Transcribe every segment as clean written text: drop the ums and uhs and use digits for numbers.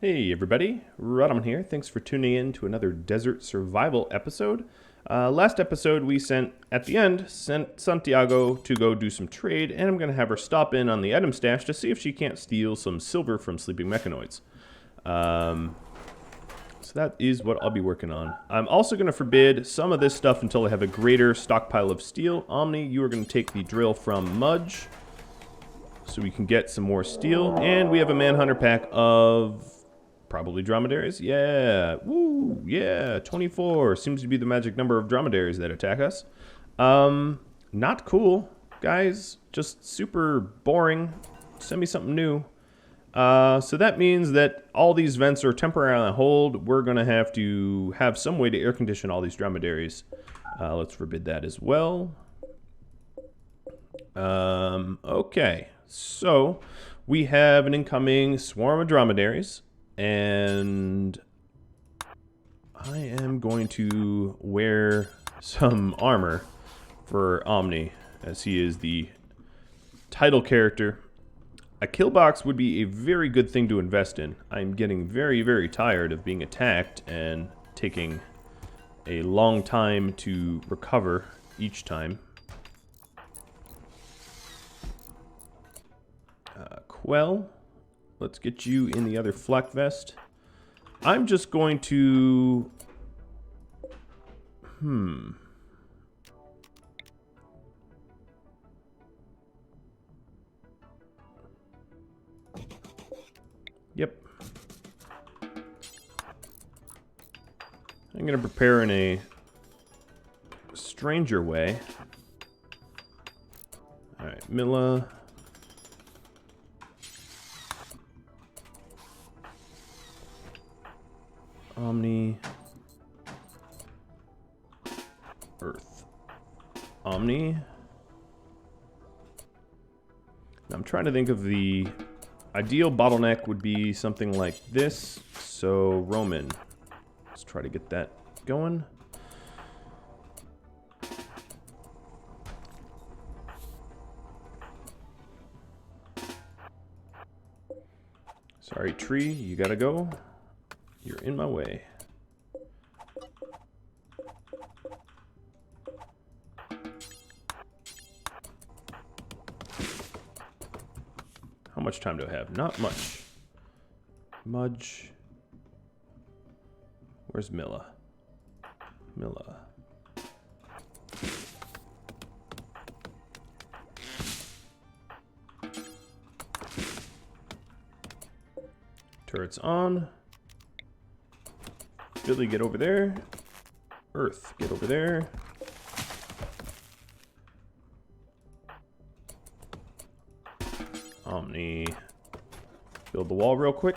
Hey everybody, Rodham here. Thanks for tuning in to another desert survival episode. Last episode we sent Santiago to go do some trade, and I'm going to have her stop in on the item stash to see if she can't steal some silver from sleeping mechanoids. So that is what I'll be working on. I'm also going to forbid some of this stuff until I have a greater stockpile of steel. Omni, you are going to take the drill from Mudge so we can get some more steel, and we have a manhunter pack of probably dromedaries. Yeah. Woo. Yeah. 24 seems to be the magic number of dromedaries that attack us. Not cool, guys. Just super boring. Send me something new. So that means that all these vents are temporarily on hold. We're going to have some way to air condition all these dromedaries. Let's forbid that as well. Okay. So we have an incoming swarm of dromedaries. And I am going to wear some armor for Omni, as he is the title character. A kill box would be a very good thing to invest in. I'm getting very, very tired of being attacked and taking a long time to recover each time. Quell. Let's get you in the other flak vest. I'm just going to... Yep. I'm going to prepare in a stranger way. Alright, Milla... Omni, Earth, Omni. Now I'm trying to think of the ideal bottleneck would be something like this. So Roman, let's try to get that going. Sorry, tree, you gotta go. You're in my way. How much time do I have? Not much. Mudge. Where's Milla? Milla. Turrets on. Billy, get over there. Earth, get over there. Omni, build the wall real quick.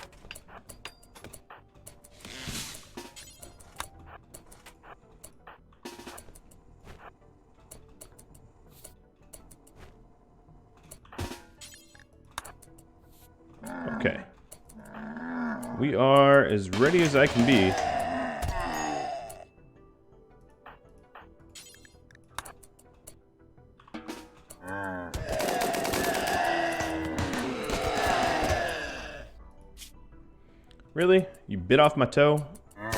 Okay. We are as ready as I can be. Really? You bit off my toe? I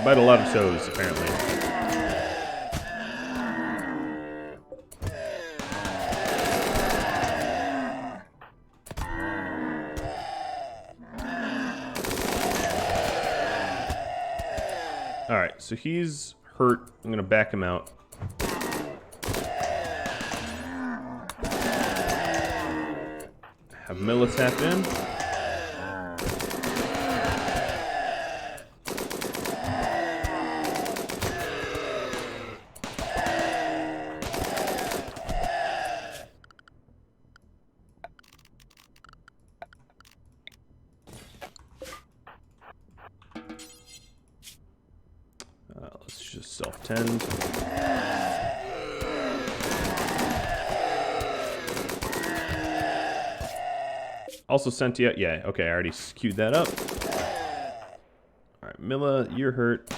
bite a lot of toes, apparently. Alright, so he's hurt. I'm gonna back him out. Have Milla tap in. Let's just self-tend. Also Sentia, yeah, okay, I already queued that up. Alright, Milla, you're hurt.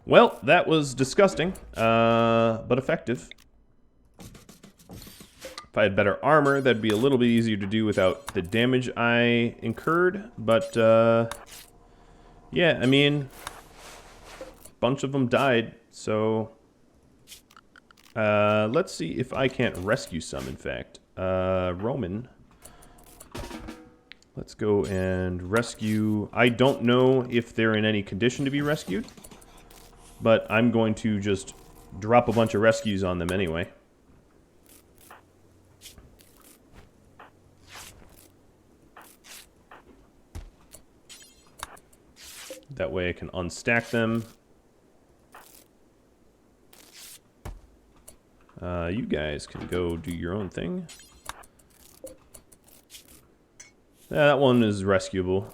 Well, that was disgusting, but effective. If I had better armor, that'd be a little bit easier to do without the damage I incurred. But, yeah, I mean, a bunch of them died, so... let's see if I can't rescue some, in fact. Roman. Let's go and rescue... I don't know if they're in any condition to be rescued, but I'm going to just drop a bunch of rescues on them anyway. That way I can unstack them. You guys can go do your own thing. Yeah, that one is rescuable.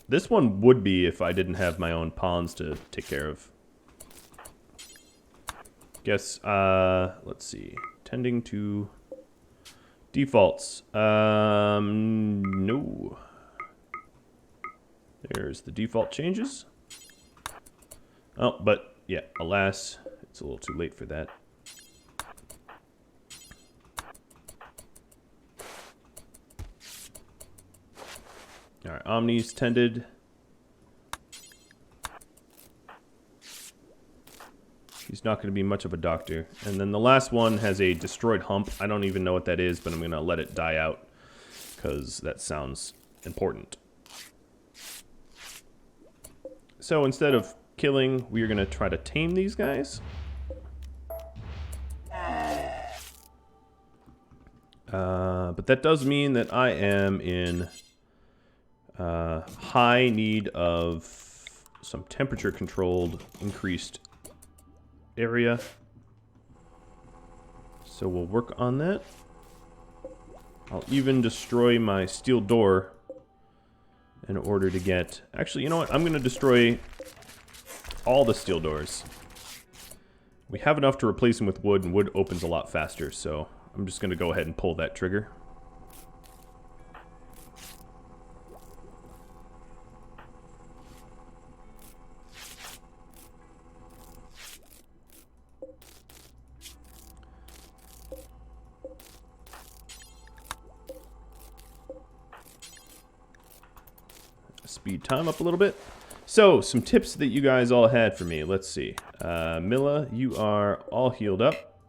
This one would be if I didn't have my own pawns to take care of. Guess, let's see. Tending to defaults. No. There's the default changes. Oh, but, yeah, alas, it's a little too late for that. Alright, Omni's tended. He's not going to be much of a doctor. And then the last one has a destroyed hump. I don't even know what that is, but I'm going to let it die out because that sounds important. So instead of killing, we are going to try to tame these guys. But that does mean that I am in high need of some temperature-controlled increased area. So we'll work on that. I'll even destroy my steel door in order to get... Actually, you know what? I'm going to destroy all the steel doors. We have enough to replace them with wood, and wood opens a lot faster, so I'm just going to go ahead and pull that trigger. Speed time up a little bit. So, some tips that you guys all had for me. Let's see. Milla, you are all healed up.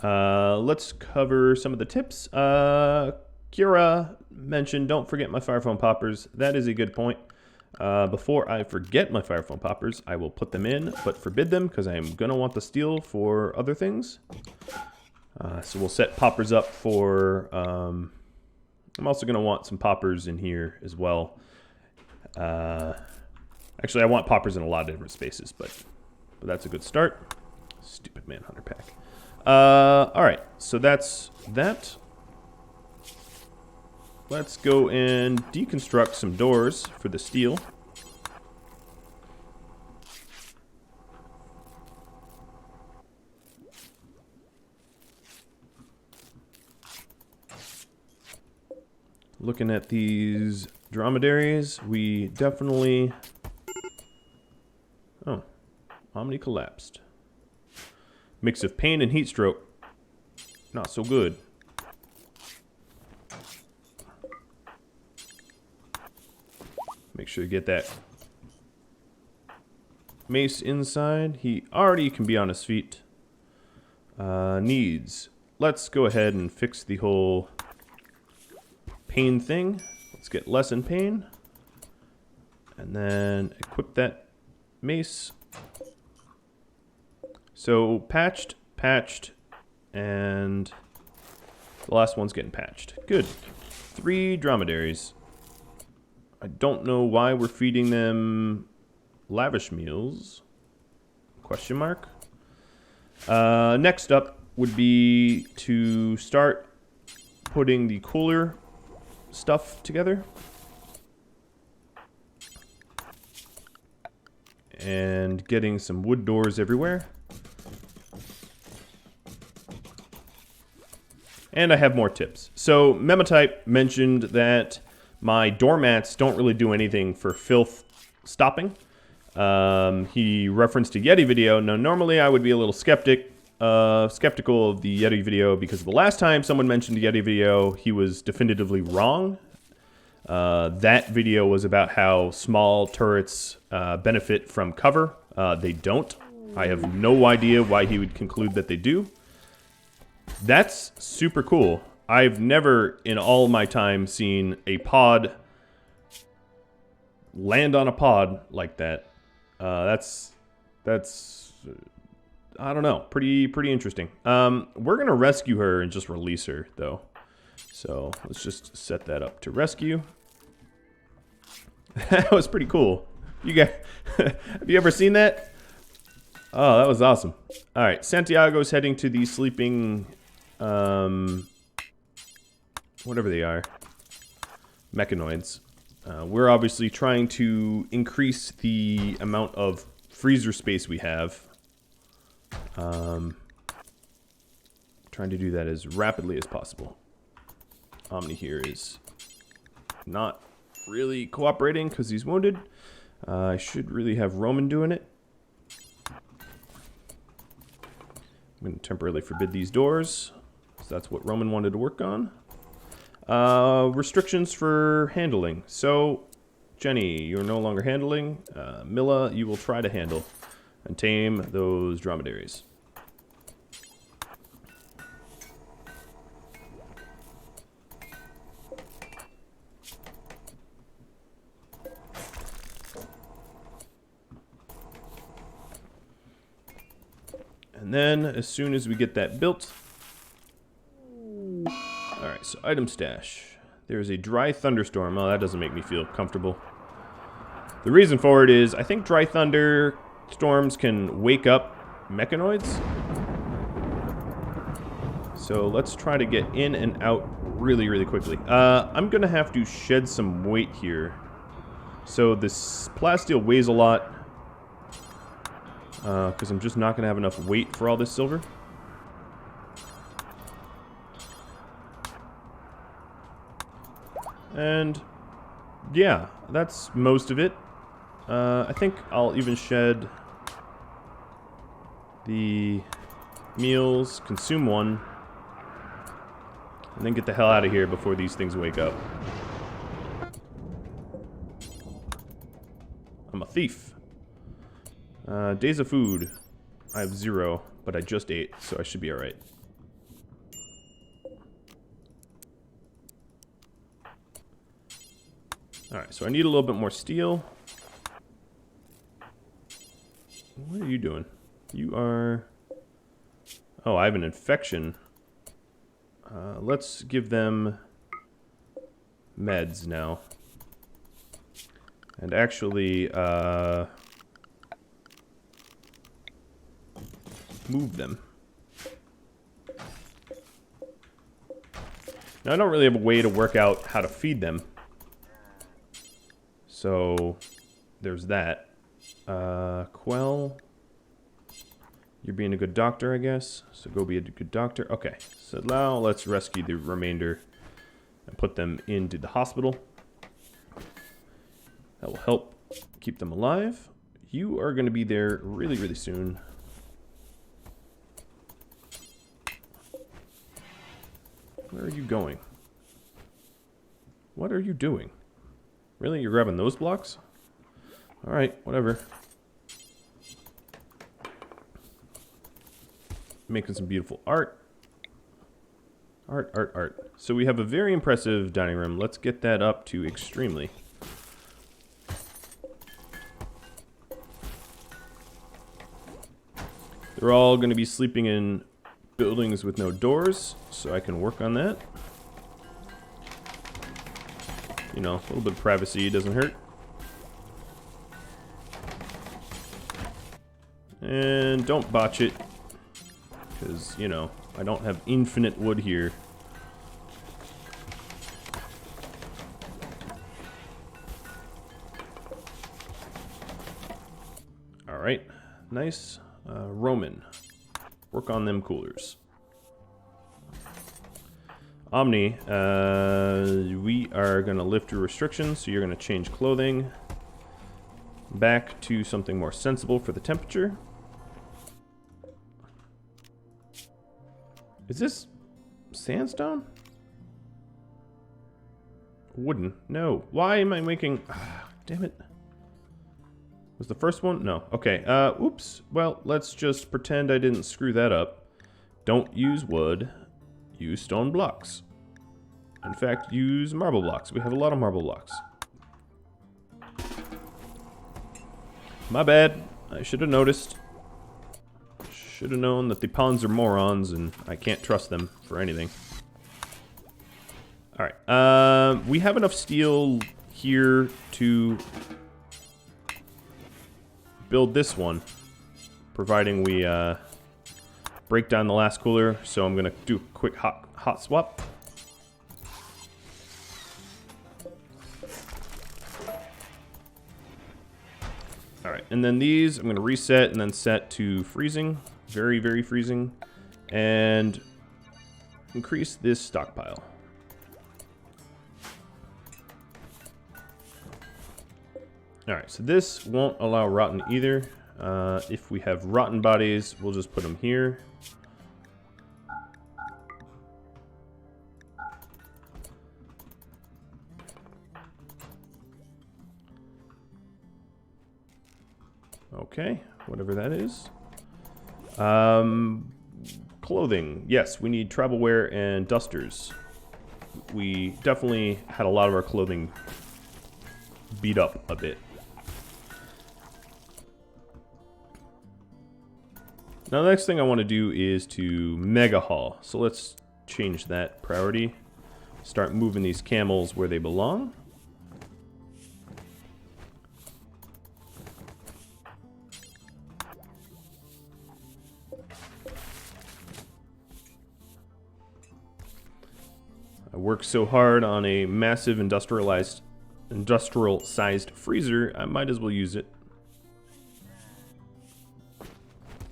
Let's cover some of the tips. Kira mentioned, don't forget my fire foam poppers. That is a good point. Before I forget my fire foam poppers, I will put them in, but forbid them because I'm going to want the steel for other things. So we'll set poppers up for... I'm also going to want some poppers in here as well. Actually, I want poppers in a lot of different spaces, but that's a good start. Stupid Manhunter pack. Alright, so that's that. Let's go and deconstruct some doors for the steel. Looking at these dromedaries, we definitely... Oh, Omni collapsed. Mix of pain and heat stroke. Not so good. Make sure you get that mace inside. He already can be on his feet. Needs. Let's go ahead and fix the whole... pain thing. Let's get less in pain. And then equip that mace. So patched, and the last one's getting patched. Good. 3 dromedaries. I don't know why we're feeding them lavish meals. Question mark. Next up would be to start putting the cooler stuff together. And getting some wood doors everywhere. And I have more tips. So, Memotype mentioned that my doormats don't really do anything for filth stopping. He referenced a Yeti video. Now, normally I would be a little skeptical of the Yeti video because the last time someone mentioned a Yeti video, he was definitively wrong. That video was about how small turrets benefit from cover. They don't. I have no idea why he would conclude that they do. That's super cool. I've never, in all my time, seen a pod land on a pod like that. That's I don't know, pretty interesting. We're gonna rescue her and just release her, though. So let's just set that up to rescue. That was pretty cool. You guys, have you ever seen that? Oh, that was awesome. All right, Santiago's heading to the sleeping, whatever they are, mechanoids. We're obviously trying to increase the amount of freezer space we have. Trying to do that as rapidly as possible. Omni here is not really cooperating because he's wounded. I should really have Roman doing it. I'm going to temporarily forbid these doors. So that's what Roman wanted to work on. Restrictions for handling. So, Jenny, you're no longer handling. Milla, you will try to handle and tame those dromedaries. And then, as soon as we get that built... Alright, so item stash. There's a dry thunderstorm. Oh, that doesn't make me feel comfortable. The reason for it is, I think dry thunderstorms can wake up mechanoids. So let's try to get in and out really quickly. I'm going to have to shed some weight here. So this plasteel weighs a lot. Because I'm just not going to have enough weight for all this silver. And yeah, that's most of it. I think I'll even shed the meals, consume one, and then get the hell out of here before these things wake up. I'm a thief. Days of food. I have 0, but I just ate, so I should be alright. Alright, so I need a little bit more steel. What are you doing? You are... Oh, I have an infection. Let's give them meds now. And actually, move them. Now, I don't really have a way to work out how to feed them. So, there's that. Quell. You're being a good doctor, I guess. So go be a good doctor. Okay. So now let's rescue the remainder and put them into the hospital. That will help keep them alive. You are going to be there really soon. Where are you going? What are you doing? Really? You're grabbing those blocks? Alright, whatever. Making some beautiful art. Art. So we have a very impressive dining room. Let's get that up to extremely. They're all going to be sleeping in buildings with no doors, so I can work on that. You know, a little bit of privacy doesn't hurt. And don't botch it, because, you know, I don't have infinite wood here. Alright, nice. Roman, work on them coolers. Omni, we are going to lift your restrictions, so you're going to change clothing. back to something more sensible for the temperature. Is this sandstone? Wooden. No. Why am I making... damn it. Was the first one? No. Okay. Oops. Well, let's just pretend I didn't screw that up. Don't use wood. Use stone blocks. In fact, use marble blocks. We have a lot of marble blocks. My bad. I should have noticed. Should have known that the pawns are morons and I can't trust them for anything. Alright. We have enough steel here to build this one, providing we break down the last cooler. So I'm gonna do a quick hot swap. Alright, and then these I'm gonna reset and then set to freezing. Very, very freezing. And increase this stockpile. Alright, so this won't allow rotten either. If we have rotten bodies, we'll just put them here. Okay, whatever that is. Clothing. Yes, we need travel wear and dusters. We definitely had a lot of our clothing beat up a bit. Now the next thing I want to do is to mega haul. So let's change that priority. Start moving these camels where they belong. I worked so hard on a massive industrial-sized freezer, I might as well use it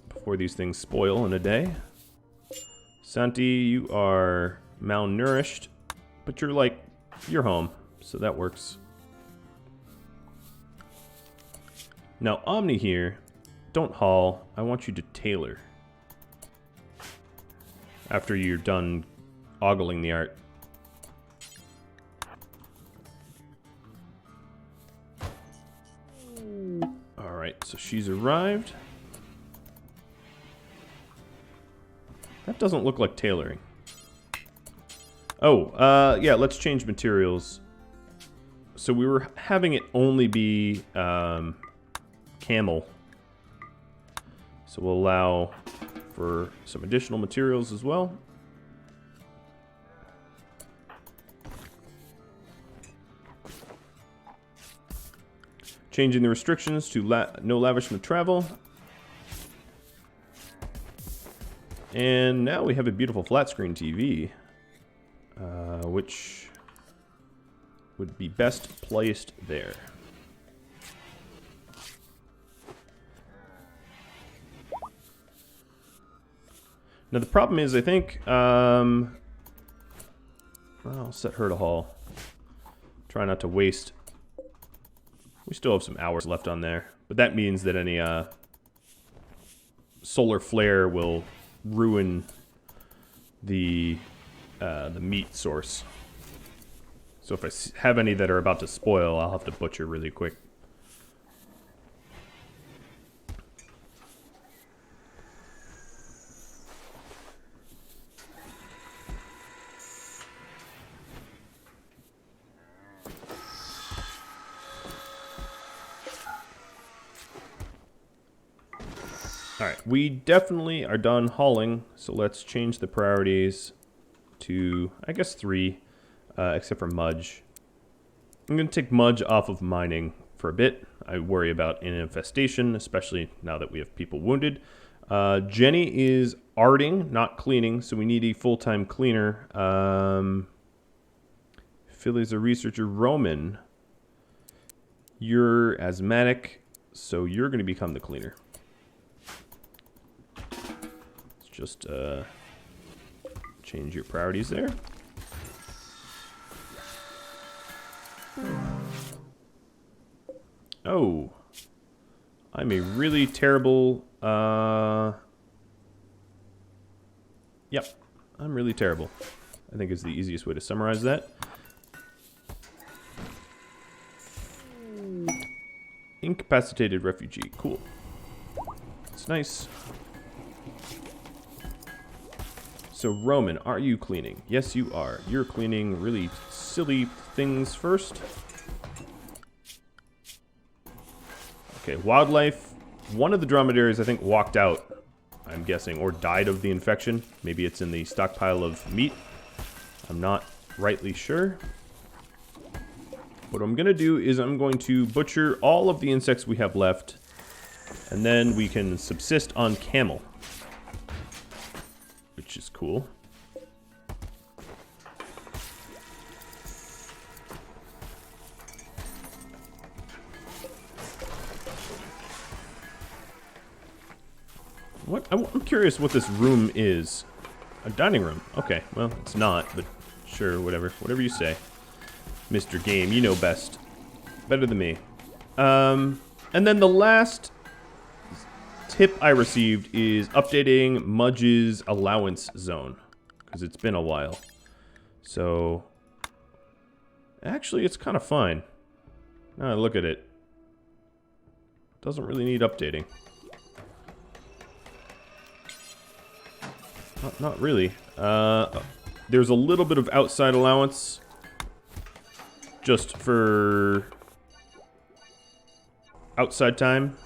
before these things spoil in a day. Santi, you are malnourished, but you're home, so that works. Now, Omni here, don't haul. I want you to tailor after you're done ogling the art. Alright, so she's arrived. That doesn't look like tailoring. Oh, yeah, let's change materials. So we were having it only be camel. So we'll allow for some additional materials as well. Changing the restrictions to no lavishment travel. And now we have a beautiful flat screen TV, which would be best placed there. Now the problem is, I think, I'll set her to haul. Try not to waste. We still have some hours left on there, but that means that any solar flare will ruin the meat source. So if I have any that are about to spoil, I'll have to butcher really quick. Alright, we definitely are done hauling, so let's change the priorities to, I guess, 3, except for Mudge. I'm going to take Mudge off of mining for a bit. I worry about an infestation, especially now that we have people wounded. Jenny is arting, not cleaning, so we need a full-time cleaner. Philly's a researcher. Roman, you're asthmatic, so you're going to become the cleaner. Just change your priorities there. Oh, I'm a really terrible, yep, I'm really terrible, I think is the easiest way to summarize that. Incapacitated refugee, cool. It's nice. So Roman, are you cleaning? Yes, you are. You're cleaning really silly things first. Okay, wildlife. One of the dromedaries, I think, walked out, I'm guessing, or died of the infection. Maybe it's in the stockpile of meat. I'm not rightly sure. What I'm going to do is I'm going to butcher all of the insects we have left, and then we can subsist on camel, which is cool. What? I'm curious what this room is. A dining room. Okay, well, it's not, but sure, whatever. Whatever you say. Mr. Game, you know best. Better than me. And then the last tip I received is updating Mudge's allowance zone. Because it's been a while. So, actually, it's kind of fine. Now I look at it. Doesn't really need updating. Not really. There's a little bit of outside allowance. Just for outside time.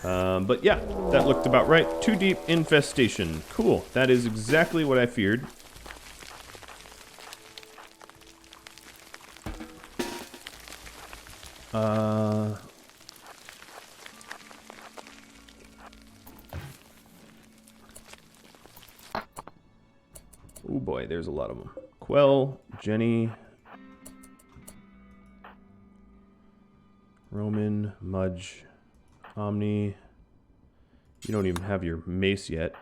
But yeah, that looked about right. Too deep infestation. Cool. That is exactly what I feared. Oh boy, there's a lot of them. Quell, Jenny, Roman, Mudge, Omni. You don't even have your mace yet.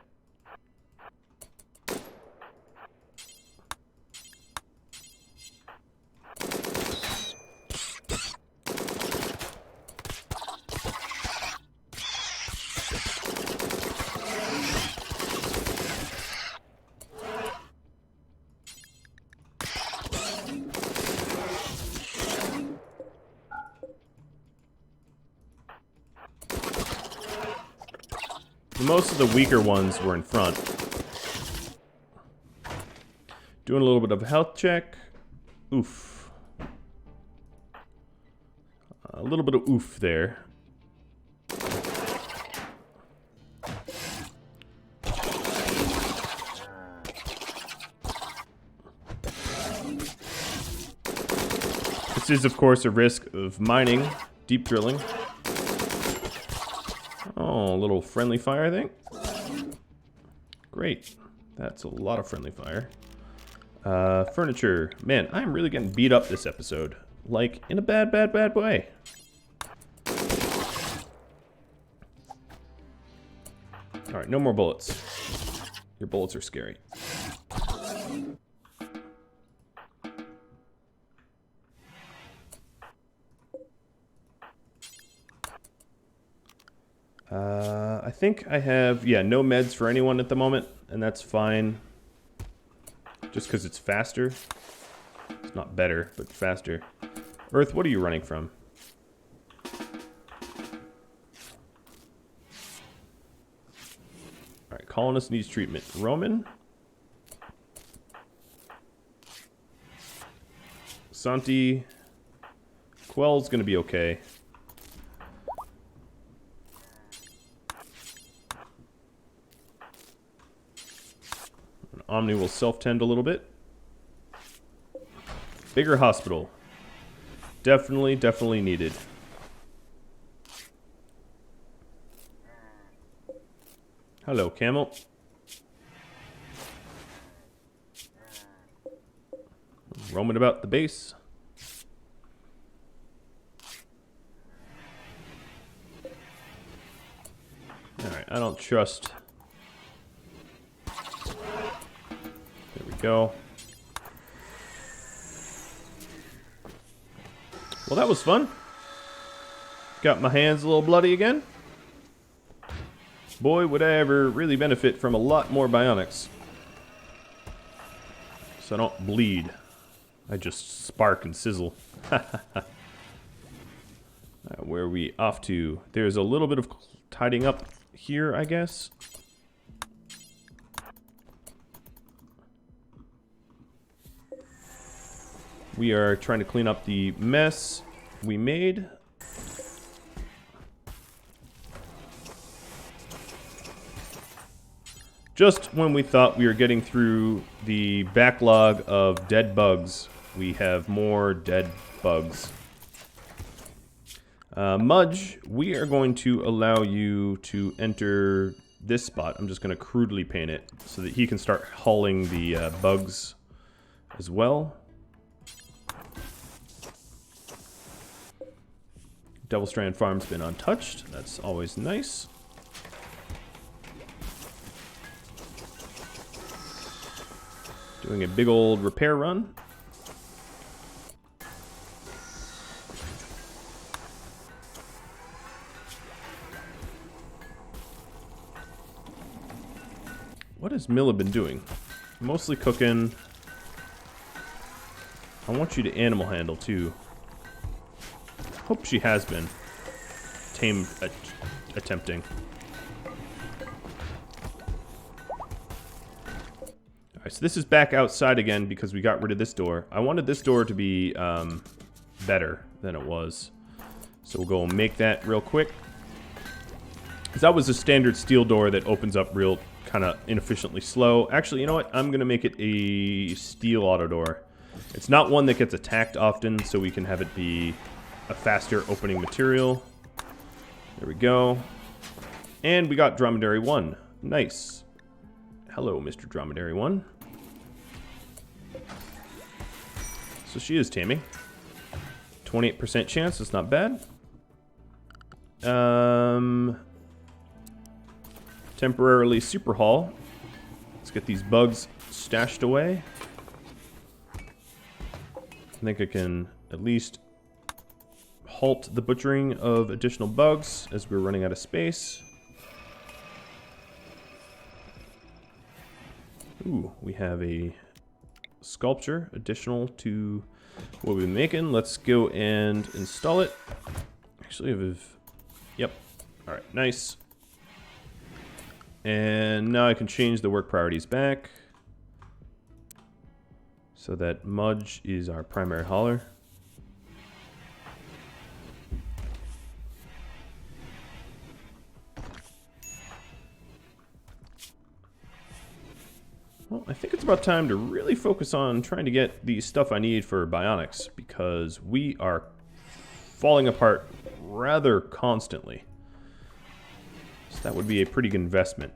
Most of the weaker ones were in front. Doing a little bit of a health check. Oof. A little bit of oof there. This is, of course, a risk of mining, deep drilling. Oh, a little friendly fire, I think. Great. That's a lot of friendly fire. Furniture. Man, I'm really getting beat up this episode. Like, in a bad, bad, bad way. Alright, no more bullets. Your bullets are scary. I think I have, yeah, no meds for anyone at the moment, and that's fine. Just because it's faster. It's not better, but faster. Earth, what are you running from? Alright, colonist needs treatment. Roman? Santi? Quell's gonna be okay. Omni will self-tend a little bit. Bigger hospital. Definitely, definitely needed. Hello, Camel. Roaming about the base. Alright, I don't trust... There we go. Well, that was fun. Got my hands a little bloody again. Boy, would I ever really benefit from a lot more bionics. So I don't bleed. I just spark and sizzle. Where are we off to? There's a little bit of tidying up here, I guess. We are trying to clean up the mess we made. Just when we thought we were getting through the backlog of dead bugs, we have more dead bugs. Mudge, we are going to allow you to enter this spot. I'm just going to crudely paint it so that he can start hauling the bugs as well. Devil Strand Farm's been untouched. That's always nice. Doing a big old repair run. What has Milla been doing? Mostly cooking. I want you to animal handle too. Hope she has been tame attempting. Alright, so this is back outside again because we got rid of this door. I wanted this door to be better than it was. So we'll go and make that real quick. Because that was a standard steel door that opens up real kind of inefficiently slow. Actually, you know what? I'm going to make it a steel auto door. It's not one that gets attacked often, so we can have it be a faster opening material. There we go. And we got Dromedary 1. Nice. Hello, Mr. Dromedary 1. So she is taming. 28% chance, that's not bad. Temporarily super haul. Let's get these bugs stashed away. I think I can at least halt the butchering of additional bugs as we're running out of space. Ooh, we have a sculpture additional to what we've been making. Let's go and install it. Actually, yep. All right, nice. And now I can change the work priorities back so that Mudge is our primary hauler. Well, I think it's about time to really focus on trying to get the stuff I need for bionics, because we are falling apart rather constantly. So that would be a pretty good investment.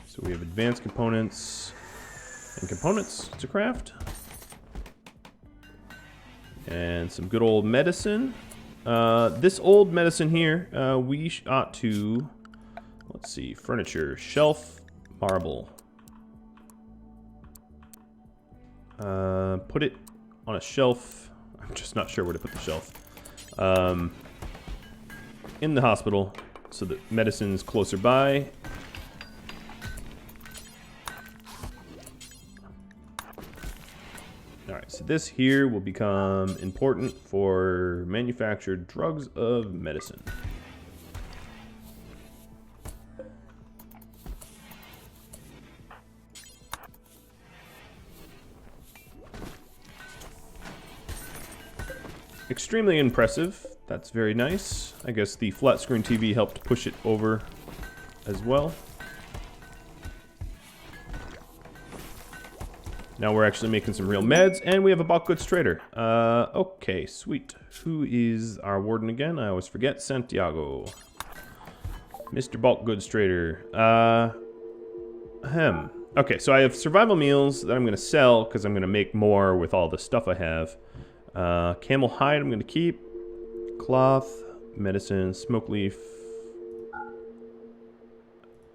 So we have advanced components and components to craft. And some good old medicine. This old medicine here, we ought to, let's see, furniture, shelf, marble. Put it on a shelf. I'm just not sure where to put the shelf. In the hospital, so that medicine's closer by. Alright, so this here will become important for manufactured drugs of medicine. Extremely impressive. That's very nice. I guess the flat screen TV helped push it over as well. Now we're actually making some real meds, and we have a bulk goods trader. Okay, sweet. Who is our warden again? I always forget. Santiago. Mr. Bulk Goods Trader. Okay, so I have survival meals that I'm going to sell because I'm going to make more with all the stuff I have. Camel hide I'm going to keep. Cloth, medicine, smoke leaf.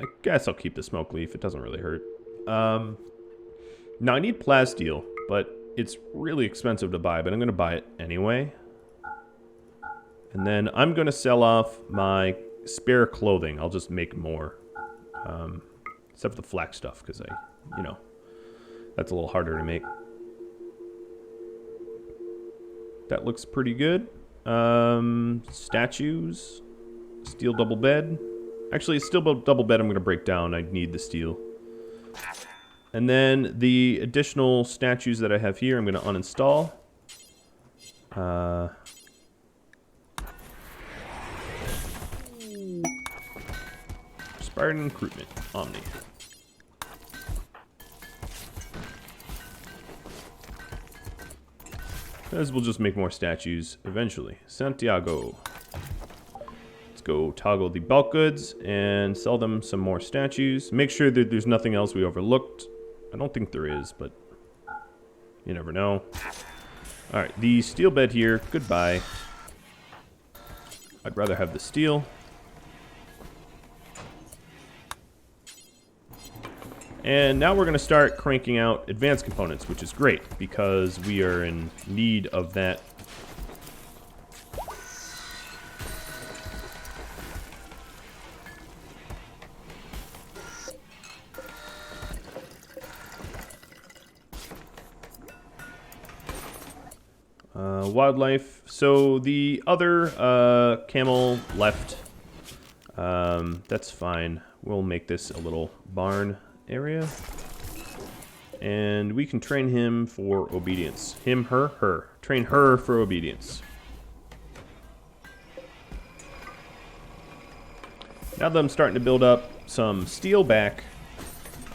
I guess I'll keep the smoke leaf. It doesn't really hurt. Now, I need plasteel, but it's really expensive to buy, but I'm going to buy it anyway. And then I'm going to sell off my spare clothing. I'll just make more. Except for the flax stuff, because you know, that's a little harder to make. That looks pretty good. Statues. Steel double bed. Actually, steel double bed I'm going to break down. I need the steel. And then the additional statues that I have here, I'm going to uninstall. Spartan recruitment. Omni. Because we'll just make more statues eventually. Santiago. Let's go toggle the bulk goods and sell them some more statues. Make sure that there's nothing else we overlooked. I don't think there is, but you never know. Alright, the steel bed here. Goodbye. I'd rather have the steel. And now we're going to start cranking out advanced components, which is great because we are in need of that. Wildlife. So the other camel left. That's fine. We'll make this a little barn area. And we can train him for obedience. Him, her, her. Train her for obedience. Now that I'm starting to build up some steel back,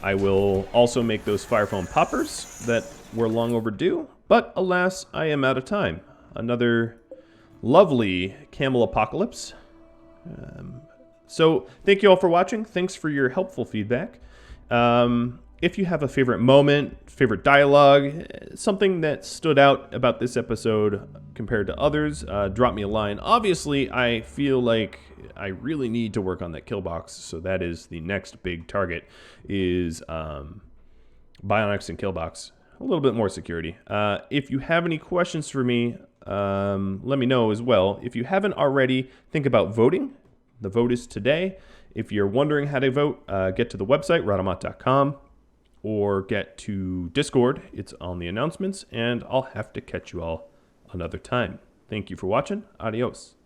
I will also make those fire foam poppers that were long overdue. But alas, I am out of time. Another lovely Camelpocalypse. So thank you all for watching. Thanks for your helpful feedback. If you have a favorite moment, favorite dialogue, something that stood out about this episode compared to others, drop me a line. Obviously, I feel like I really need to work on that kill box, so that is the next big target, is bionics and kill box. A little bit more security. If you have any questions for me, let me know as well. If you haven't already, think about voting. The vote is today. If you're wondering how to vote, get to the website, radamat.com, or get to Discord. It's on the announcements, and I'll have to catch you all another time. Thank you for watching. Adios.